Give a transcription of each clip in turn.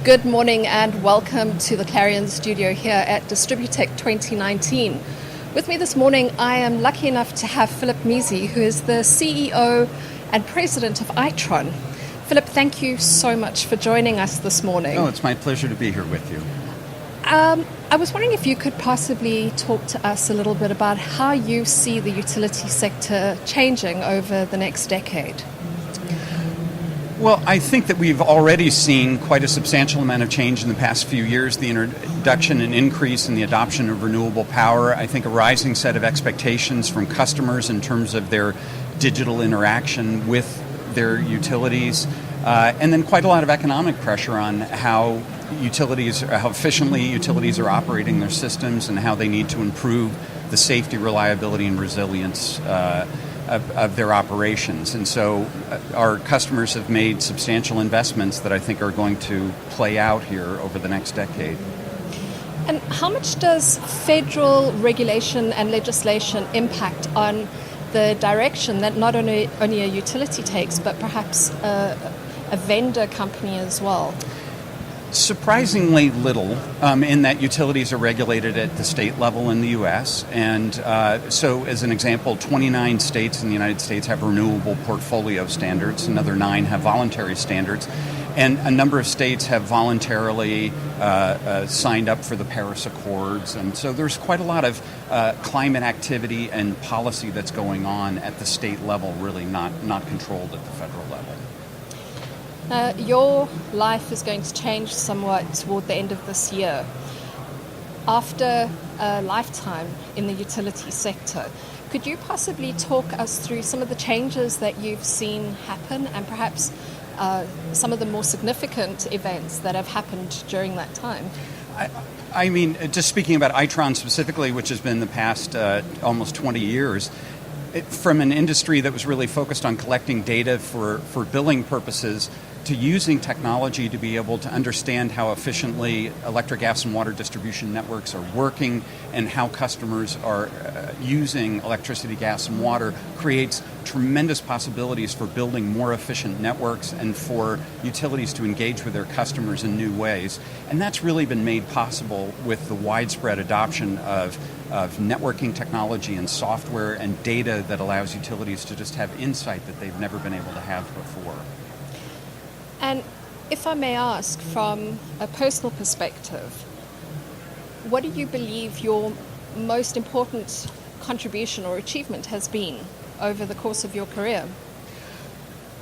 Good morning and welcome to the Clarion studio here at DistribuTECH 2019. With me this morning, I am lucky enough to have Philip Mezey, who is the CEO and President of Itron. Philip, thank you so much for joining us this morning. Oh, it's my pleasure to be here with you. I was wondering if you could possibly talk to us a little bit about how you see the utility sector changing over the next decade. Well, I think that we've already seen quite a substantial amount of change in the past few years. The introduction and increase in the adoption of renewable power. I think a rising set of expectations from customers in terms of their digital interaction with their utilities. And then quite a lot of economic pressure on how efficiently utilities are operating their systems and how they need to improve the safety, reliability, and resilience of their operations. And so our customers have made substantial investments that I think are going to play out here over the next decade. And how much does federal regulation and legislation impact on the direction that not only a utility takes, but perhaps a vendor company as well? Surprisingly little, in that utilities are regulated at the state level in the U.S. And so, as an example, 29 states in the United States have renewable portfolio standards. Another 9 have voluntary standards. And a number of states have voluntarily signed up for the Paris Accords. And so there's quite a lot of climate activity and policy that's going on at the state level, really not controlled at the federal level. Your life is going to change somewhat toward the end of this year. After a lifetime in the utility sector, could you possibly talk us through some of the changes that you've seen happen and perhaps some of the more significant events that have happened during that time? I mean, just speaking about Itron specifically, which has been the past almost 20 years, from an industry that was really focused on collecting data for billing purposes to using technology to be able to understand how efficiently electric, gas, and water distribution networks are working and how customers are using electricity, gas, and water creates tremendous possibilities for building more efficient networks and for utilities to engage with their customers in new ways. And that's really been made possible with the widespread adoption of networking technology and software and data that allows utilities to just have insight that they've never been able to have before. And if I may ask, from a personal perspective, what do you believe your most important contribution or achievement has been over the course of your career?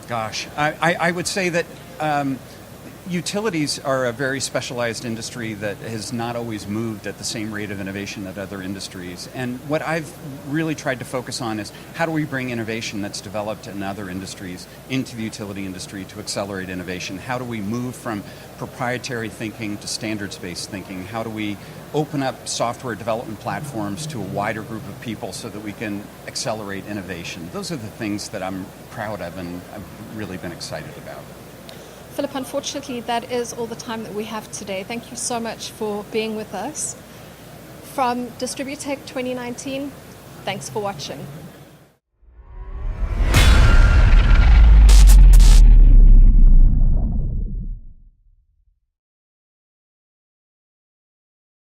Gosh, I would say that utilities are a very specialized industry that has not always moved at the same rate of innovation that other industries. And what I've really tried to focus on is how do we bring innovation that's developed in other industries into the utility industry to accelerate innovation? How do we move from proprietary thinking to standards-based thinking? How do we open up software development platforms to a wider group of people so that we can accelerate innovation? Those are the things that I'm proud of and I've really been excited about. Philip, unfortunately, that is all the time that we have today. Thank you so much for being with us. From DistribuTECH 2019, thanks for watching.